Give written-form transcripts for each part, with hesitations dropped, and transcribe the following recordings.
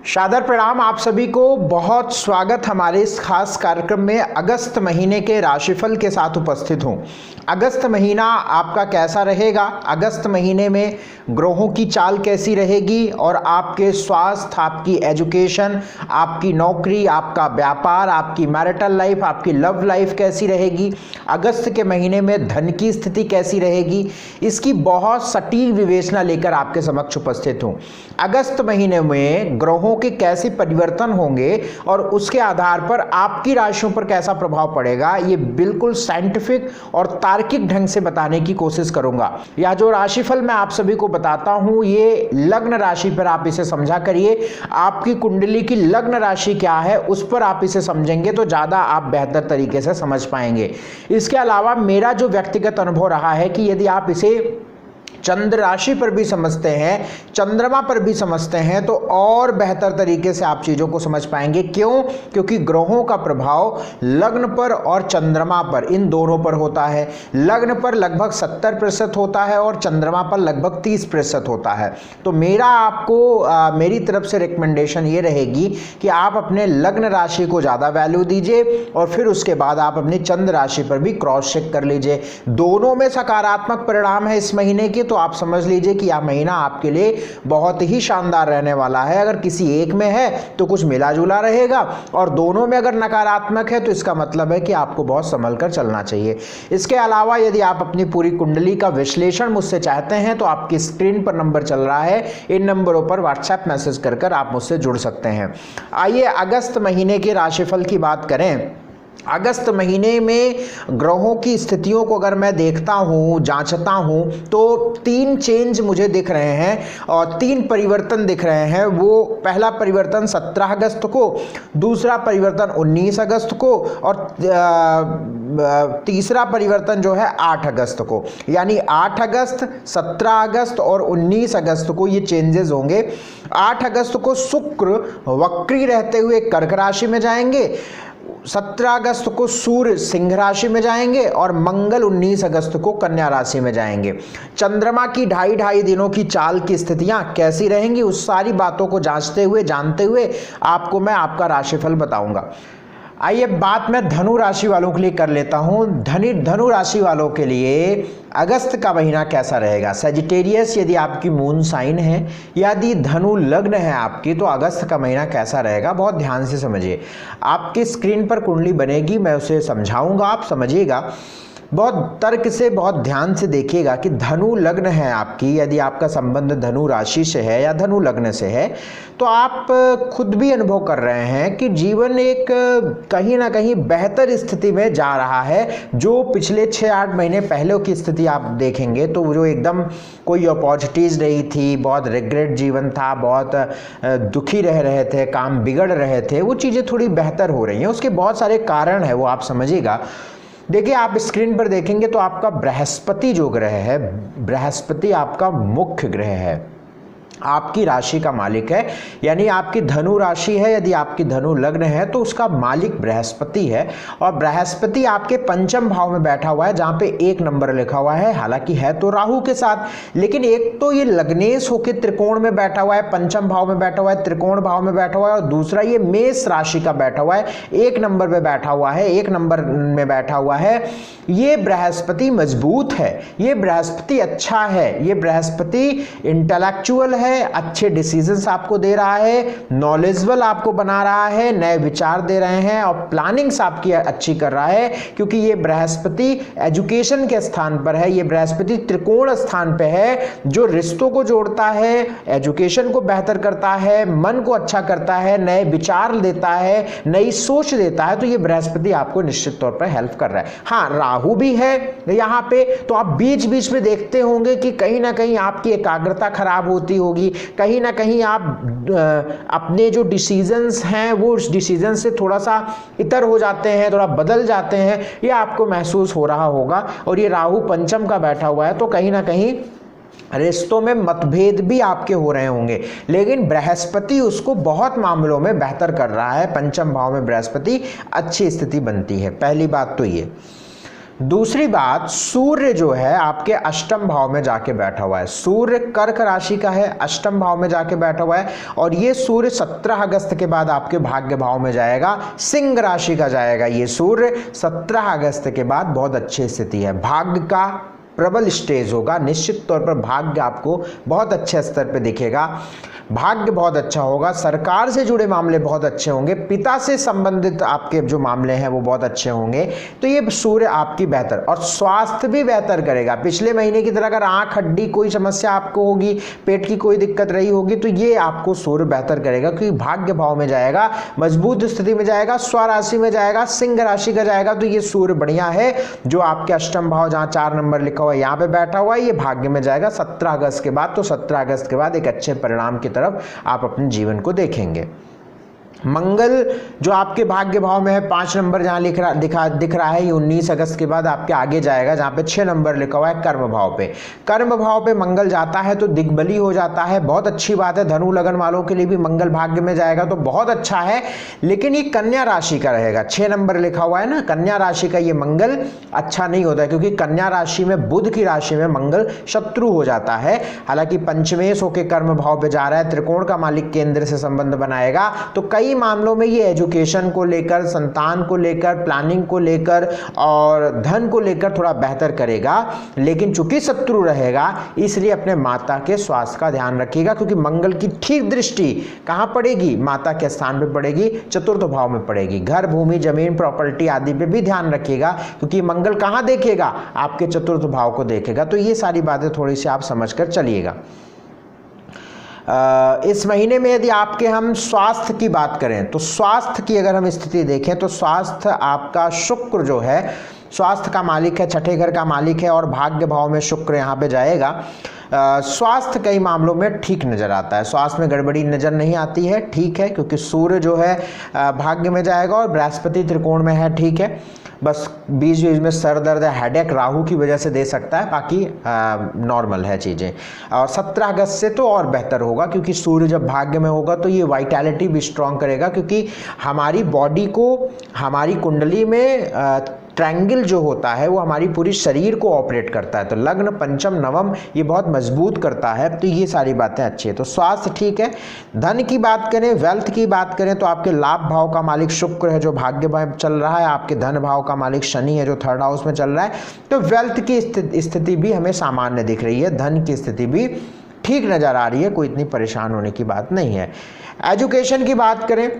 सादर प्रणाम। आप सभी को बहुत स्वागत हमारे इस खास कार्यक्रम में अगस्त महीने के राशिफल के साथ उपस्थित हूँ। अगस्त महीना आपका कैसा रहेगा, अगस्त महीने में ग्रहों की चाल कैसी रहेगी और आपके स्वास्थ्य, आपकी एजुकेशन, आपकी नौकरी, आपका व्यापार, आपकी मैरिटल लाइफ, आपकी लव लाइफ कैसी रहेगी, अगस्त के महीने में धन की स्थिति कैसी रहेगी, इसकी बहुत सटीक विवेचना लेकर आपके समक्ष उपस्थित हूँ। अगस्त महीने में ग्रहों के कैसे परिवर्तन होंगे और उसके आधार पर आपकी राशियों पर कैसा प्रभाव पड़ेगा, ये बिल्कुल साइंटिफिक और तार्किक ढंग से बताने की कोशिश करूंगा। यह जो राशिफल मैं आप सभी को बताता हूं, ये लग्न राशि पर आप इसे समझा करिए। आपकी कुंडली की लग्न राशि क्या है उस पर आप इसे समझेंगे तो ज्यादा आप बेहतर तरीके से समझ पाएंगे। इसके अलावा मेरा जो व्यक्तिगत अनुभव रहा है कि यदि आप इसे चंद्र राशि पर भी समझते हैं, चंद्रमा पर भी समझते हैं, तो और बेहतर तरीके से आप चीजों को समझ पाएंगे। क्यों? क्योंकि ग्रहों का प्रभाव लग्न पर और चंद्रमा पर, इन दोनों पर होता है। लग्न पर लगभग 70% होता है और चंद्रमा पर लगभग 30% होता है। तो मेरी तरफ से रिकमेंडेशन ये रहेगी कि आप अपने लग्न राशि को ज्यादा वैल्यू दीजिए और फिर उसके बाद आप अपनी चंद्र राशि पर भी क्रॉस चेक कर लीजिए। दोनों में सकारात्मक परिणाम है इस महीने के, तो आप समझ लीजिए कि यह महीना आपके लिए बहुत ही शानदार रहने वाला है। अगर किसी एक में है तो कुछ मिला जुला रहेगा और दोनों में अगर नकारात्मक है तो इसका मतलब है कि आपको बहुत संभल कर चलना चाहिए। इसके अलावा यदि आप अपनी पूरी कुंडली का विश्लेषण मुझसे चाहते हैं तो आपकी स्क्रीन पर नंबर चल रहा है, इन नंबरों पर व्हाट्सएप मैसेज कर आप मुझसे जुड़ सकते हैं। आइए अगस्त महीने के राशिफल की बात करें। अगस्त महीने में ग्रहों की स्थितियों को अगर मैं देखता हूं, जांचता हूं, तो 3 चेंज मुझे दिख रहे हैं और 3 परिवर्तन दिख रहे हैं। वो पहला परिवर्तन 17 अगस्त को, दूसरा परिवर्तन 19 अगस्त को और तीसरा परिवर्तन जो है 8 अगस्त को। यानी 8 अगस्त, 17 अगस्त और 19 अगस्त को ये चेंजेस होंगे। 8 अगस्त को शुक्र वक्री रहते हुए कर्क राशि में जाएंगे, 17 अगस्त को सूर्य सिंह राशि में जाएंगे और मंगल 19 अगस्त को कन्या राशि में जाएंगे। चंद्रमा की ढाई दिनों की चाल की स्थितियां कैसी रहेंगी, उस सारी बातों को जांचते हुए, जानते हुए आपको मैं आपका राशिफल बताऊंगा। आइए बात मैं धनु राशि वालों के लिए कर लेता हूं। धनु राशि वालों के लिए अगस्त का महीना कैसा रहेगा। सजिटेरियस यदि आपकी मून साइन है, यदि धनु लग्न है आपकी, तो अगस्त का महीना कैसा रहेगा बहुत ध्यान से समझिए। आपकी स्क्रीन पर कुंडली बनेगी, मैं उसे समझाऊंगा, आप समझिएगा। बहुत तर्क से, बहुत ध्यान से देखिएगा कि धनु लग्न है आपकी, यदि आपका संबंध धनु राशि से है या धनु लग्न से है, तो आप खुद भी अनुभव कर रहे हैं कि जीवन एक कहीं ना कहीं बेहतर स्थिति में जा रहा है। जो पिछले 6-8 महीने पहले की स्थिति आप देखेंगे तो जो एकदम कोई अपॉर्चुनिटीज रही थी, बहुत रिग्रेट जीवन था, बहुत दुखी रह रहे थे, काम बिगड़ रहे थे, वो चीज़ें थोड़ी बेहतर हो रही हैं। उसके बहुत सारे कारण है, वो आप समझिएगा। देखिए आप स्क्रीन पर देखेंगे तो आपका बृहस्पति जो ग्रह है, बृहस्पति आपका मुख्य ग्रह है, आपकी राशि का मालिक है। यानी आपकी धनु राशि है, यदि आपकी धनु लग्न है तो उसका मालिक बृहस्पति है और बृहस्पति आपके पंचम भाव में बैठा हुआ है, जहां पे 1 नंबर लिखा हुआ है। हालांकि है तो राहु के साथ, लेकिन एक तो ये लग्नेश होकर त्रिकोण में बैठा हुआ है, पंचम भाव में बैठा हुआ है, त्रिकोण भाव में बैठा हुआ है, और दूसरा ये मेष राशि का बैठा हुआ है, 1 नंबर पे बैठा हुआ है, 1 नंबर में बैठा हुआ है। ये बृहस्पति मजबूत है, ये बृहस्पति अच्छा है, ये बृहस्पति इंटेलेक्चुअल है, अच्छे डिसीजंस आपको दे रहा है, नॉलेजेबल आपको बना रहा है, नए विचार दे रहे हैं और प्लानिंग्स आपकी अच्छी कर रहा है। क्योंकि ये बृहस्पति एजुकेशन के स्थान पर है, ये बृहस्पति त्रिकोण स्थान पे है, जो रिश्तों को जोड़ता है, एजुकेशन को बेहतर करता है, मन को अच्छा करता है, नए विचार देता है, नई सोच देता है। तो ये बृहस्पति आपको निश्चित तौर पर हेल्प कर रहा है। हाँ, राहु भी है यहाँ पे, तो आप बीच बीच में देखते होंगे कि कहीं ना कहीं आपकी एकाग्रता खराब होती होगी, कहीं ना कहीं आप अपने जो डिसीजंस हैं वो उस डिसीजन से थोड़ा सा इतर हो जाते हैं, थोड़ा बदल जाते हैं, ये आपको महसूस हो रहा होगा। और ये राहु पंचम का बैठा हुआ है, तो कहीं ना कहीं रिश्तों में मतभेद भी आपके हो रहे होंगे, लेकिन बृहस्पति उसको बहुत मामलों में बेहतर कर रहा है। पंचम भाव में बृहस्पति अच्छी स्थिति बनती है, पहली बात तो ये। दूसरी बात, सूर्य जो है आपके अष्टम भाव में जाके बैठा हुआ है। सूर्य कर्क राशि का है, अष्टम भाव में जाके बैठा हुआ है और ये सूर्य 17 अगस्त के बाद आपके भाग्य भाव में जाएगा, सिंह राशि का जाएगा। ये सूर्य 17 अगस्त के बाद बहुत अच्छी स्थिति है, भाग्य का प्रबल स्टेज होगा। निश्चित तौर पर भाग्य आपको बहुत अच्छे स्तर पे दिखेगा, भाग्य बहुत अच्छा होगा, सरकार से जुड़े मामले बहुत अच्छे होंगे, पिता से संबंधित आपके जो मामले हैं वो बहुत अच्छे होंगे। तो ये सूर्य आपकी बेहतर, और स्वास्थ्य भी बेहतर करेगा। पिछले महीने की तरह अगर आंख हड्डी कोई समस्या आपको होगी, पेट की कोई दिक्कत रही होगी, तो ये आपको सूर्य बेहतर करेगा क्योंकि भाग्य भाव में जाएगा, मजबूत स्थिति में जाएगा, स्वराशि में जाएगा, सिंह राशि का जाएगा। तो ये सूर्य बढ़िया है। जो आपके अष्टम भाव जहाँ 4 नंबर लिखा हुआ है यहाँ पे बैठा हुआ है, ये भाग्य में जाएगा 17 अगस्त के बाद। तो 17 अगस्त के बाद एक अच्छे परिणाम की तरफ आप अपने जीवन को देखेंगे। मंगल जो आपके भाग्य भाव में है 5 नंबर जहां दिख रहा है, ये 19 अगस्त के बाद आपके आगे जाएगा, जहां पे 6 नंबर लिखा हुआ है कर्म भाव पे। कर्म भाव पे मंगल जाता है तो दिग्बली हो जाता है, बहुत अच्छी बात है। धनु लगन वालों के लिए भी मंगल भाग्य में जाएगा तो बहुत अच्छा है। लेकिन ये कन्या राशि का रहेगा, 6 नंबर लिखा हुआ है ना, कन्या राशि का ये मंगल अच्छा नहीं होता है क्योंकि कन्या राशि में, बुध की राशि में मंगल शत्रु हो जाता है। हालांकि पंचमेश होकर कर्म भाव पे जा रहा है, त्रिकोण का मालिक केंद्र से संबंध बनाएगा, तो कई मामलों में ये एजुकेशन को लेकर, संतान को लेकर, प्लानिंग को लेकर और धन को लेकर थोड़ा बेहतर करेगा। लेकिन चूंकि शत्रु रहेगा इसलिए अपने माता के स्वास्थ्य का ध्यान रखिएगा, क्योंकि मंगल की ठीक दृष्टि कहां पड़ेगी, माता के स्थान पे पड़ेगी, चतुर्थ भाव में पड़ेगी। घर, भूमि, जमीन, प्रॉपर्टी आदि पे भी ध्यान रखिएगा क्योंकि मंगल कहां देखेगा, आपके चतुर्थ भाव को देखेगा। तो ये सारी बातें थोड़ी सी आप समझकर चलिएगा। इस महीने में यदि आपके हम स्वास्थ्य की बात करें तो स्वास्थ्य की अगर हम स्थिति देखें तो स्वास्थ्य आपका शुक्र जो है स्वास्थ्य का मालिक है, छठे घर का मालिक है और भाग्य भाव में शुक्र यहाँ पे जाएगा। स्वास्थ्य कई मामलों में ठीक नजर आता है, स्वास्थ्य में गड़बड़ी नजर नहीं आती है, ठीक है, क्योंकि सूर्य जो है भाग्य में जाएगा और बृहस्पति त्रिकोण में है, ठीक है। बस बीच बीच में सर दर्द, हेडेक राहु की वजह से दे सकता है, बाकी नॉर्मल है चीज़ें। और 17 अगस्त से तो और बेहतर होगा क्योंकि सूर्य जब भाग्य में होगा तो ये वाइटैलिटी भी स्ट्रांग करेगा, क्योंकि हमारी बॉडी को, हमारी कुंडली में ट्रायंगल जो होता है वो हमारी पूरी शरीर को ऑपरेट करता है। तो लग्न, पंचम, नवम ये बहुत मजबूत करता है। तो ये सारी बातें अच्छी है। तो स्वास्थ्य ठीक है। धन की बात करें, वेल्थ की बात करें तो आपके लाभ भाव का मालिक शुक्र है जो भाग्य भाव चल रहा है, आपके धन भाव का मालिक शनि है जो 3rd हाउस में चल रहा है। तो वेल्थ की स्थिति भी हमें सामान्य दिख रही है, धन की स्थिति भी ठीक नजर आ रही है, कोई इतनी परेशान होने की बात नहीं है। एजुकेशन की बात करें,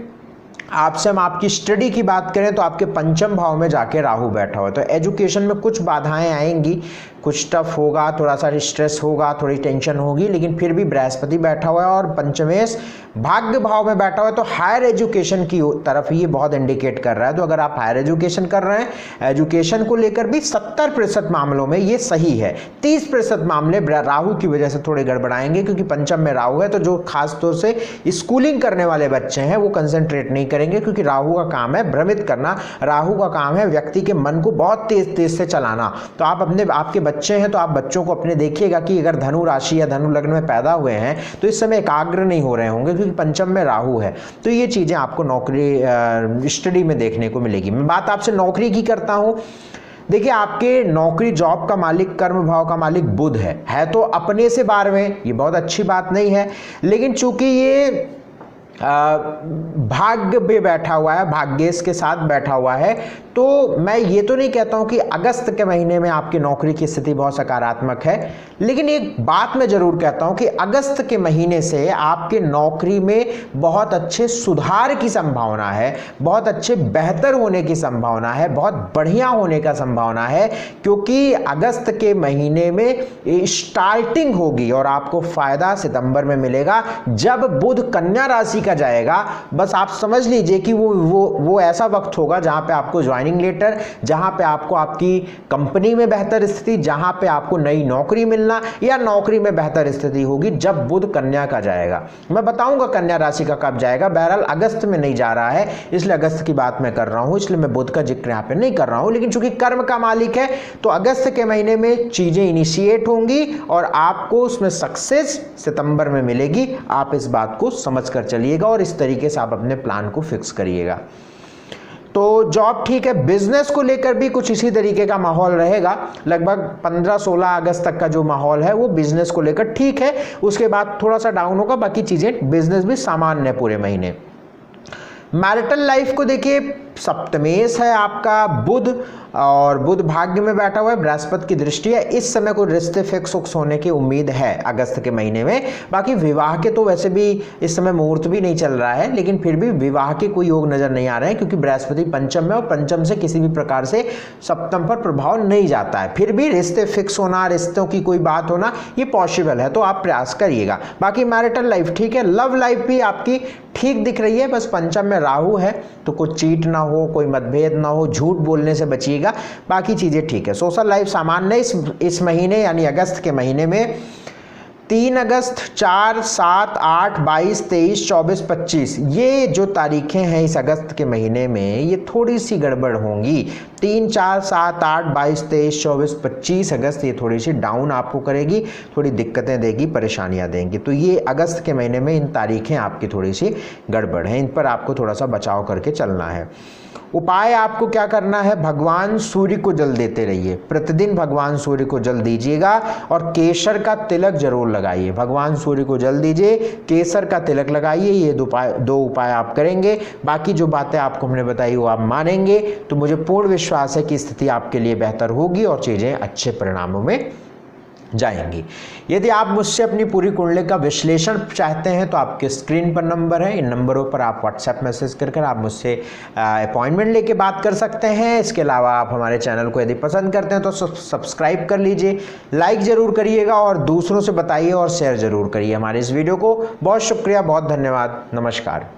आपसे हम आपकी स्टडी की बात करें तो आपके पंचम भाव में जाके राहु बैठा हुआ है। तो एजुकेशन में कुछ बाधाएं आएंगी, कुछ टफ होगा, थोड़ा सा स्ट्रेस होगा, थोड़ी टेंशन होगी, लेकिन फिर भी बृहस्पति बैठा हुआ है और पंचमेश भाग्य भाव में बैठा हुआ है। तो हायर एजुकेशन की तरफ ये बहुत इंडिकेट कर रहा है। तो अगर आप हायर एजुकेशन कर रहे हैं, एजुकेशन को लेकर भी 70% मामलों में ये सही है। 30% मामले राहु की वजह से थोड़े गड़बड़ाएंगे क्योंकि पंचम में राहु है। तो जो खासतौर से स्कूलिंग करने वाले बच्चे हैं वो कंसंट्रेट नहीं करेंगे क्योंकि राहु का काम है भ्रमित करना, राहु का काम है व्यक्ति के मन को बहुत तेज तेज से चलाना। तो आप आपके बच्चे हैं तो आप बच्चों को अपने देखिएगा कि अगर धनु राशि या धनु लग्न में पैदा हुए हैं तो इस समय एकाग्र नहीं हो रहे होंगे क्योंकि पंचम में राहु है। तो ये चीजें आपको नौकरी, स्टडी में देखने को मिलेगी। मैं बात आपसे नौकरी की करता हूं। देखिए, आपके नौकरी, जॉब का मालिक, कर्म भाव का मालिक बुध है तो अपने से 12वें, ये बहुत अच्छी बात नहीं है। लेकिन चूंकि ये भाग्य पे बैठा हुआ है, भाग्येश के साथ बैठा हुआ है, तो मैं ये तो नहीं कहता हूं कि अगस्त के महीने में आपकी नौकरी की स्थिति बहुत सकारात्मक है। लेकिन एक बात मैं जरूर कहता हूं कि अगस्त के महीने से आपके नौकरी में बहुत अच्छे सुधार की संभावना है, बहुत अच्छे बेहतर होने की संभावना है, बहुत बढ़िया होने का संभावना है, क्योंकि अगस्त के महीने में स्टार्टिंग होगी और आपको फायदा सितंबर में मिलेगा जब बुध कन्या राशि का जाएगा। बस आप समझ लीजिए कि वो ऐसा वक्त होगा जहां पे आपको ज्वाइनिंग लेटर, जहां पे आपको आपकी कंपनी में बेहतर स्थिति, जहां पे आपको नई नौकरी मिलना या नौकरी में बेहतर स्थिति होगी जब बुध कन्या का जाएगा। मैं बताऊंगा कन्या राशि का कब जाएगा। बहरहाल अगस्त में नहीं जा रहा है इसलिए अगस्त की बात मैं कर रहा हूं, इसलिए मैं बुध का जिक्र यहां पे नहीं कर रहा हूं। लेकिन चूंकि कर्म का मालिक है तो अगस्त के महीने में चीजें इनिशिएट होंगी और आपको उसमें सक्सेस सितंबर में मिलेगी। आप इस बात को समझ कर चलिएगा और इस तरीके से आप अपने प्लान को फिक्स करिएगा। तो जॉब ठीक है, बिजनेस को लेकर भी कुछ इसी तरीके का माहौल रहेगा। लगभग 15-16 अगस्त तक का जो माहौल है वो बिजनेस को लेकर ठीक है, उसके बाद थोड़ा सा डाउन होगा, बाकी चीजें बिजनेस भी सामान्य है पूरे महीने। मैरिटल लाइफ को देखिए, सप्तमेश है आपका बुध, और बुध भाग्य में बैठा हुआ है, बृहस्पति की दृष्टि है। इस समय कोई रिश्ते फिक्स होने की उम्मीद है अगस्त के महीने में। बाकी विवाह के तो वैसे भी इस समय मुहूर्त भी नहीं चल रहा है, लेकिन फिर भी विवाह के कोई योग नजर नहीं आ रहे हैं, क्योंकि बृहस्पति पंचम में और पंचम से किसी भी प्रकार से सप्तम पर प्रभाव नहीं जाता है। फिर भी रिश्ते फिक्स होना, रिश्तों की कोई बात होना, ये पॉसिबल है, तो आप प्रयास करिएगा। बाकी मैरिटल लाइफ ठीक है, लव लाइफ भी आपकी ठीक दिख रही है, बस पंचम में राहु है, तो कुछ चीट ना हो, कोई मतभेद ना हो, झूठ बोलने से बचिएगा, बाकी चीजें ठीक है। सोशल लाइफ सामान्य इस महीने यानी अगस्त के महीने में 3 अगस्त, 4, 7, 8, 22, 23, 24, 25 ये जो तारीखें हैं इस अगस्त के महीने में, ये थोड़ी सी गड़बड़ होंगी। 3, 4, 7, 8, 22, 23, 24, 25 अगस्त ये थोड़ी सी डाउन आपको करेगी, थोड़ी दिक्कतें देगी, परेशानियां देंगी। तो ये अगस्त के महीने में इन तारीखें आपकी थोड़ी सी गड़बड़ हैं, इन पर आपको थोड़ा सा बचाव करके चलना है। उपाय आपको क्या करना है, भगवान सूर्य को जल देते रहिए, प्रतिदिन भगवान सूर्य को जल दीजिएगा, और केसर का तिलक जरूर लगाइए। भगवान सूर्य को जल दीजिए, केसर का तिलक लगाइए, ये दो उपाय आप करेंगे। बाकी जो बातें आपको हमने बताई वो आप मानेंगे तो मुझे पूर्ण विश्वास है कि स्थिति आपके लिए बेहतर होगी और चीजें अच्छे परिणामों में जाएंगी। यदि आप मुझसे अपनी पूरी कुंडली का विश्लेषण चाहते हैं तो आपके स्क्रीन पर नंबर है, इन नंबरों पर आप व्हाट्सएप मैसेज कर आप मुझसे अपॉइंटमेंट लेके बात कर सकते हैं। इसके अलावा आप हमारे चैनल को यदि पसंद करते हैं तो सब्सक्राइब कर लीजिए, लाइक ज़रूर करिएगा और दूसरों से बताइए और शेयर ज़रूर करिए हमारे इस वीडियो को। बहुत शुक्रिया, बहुत धन्यवाद, नमस्कार।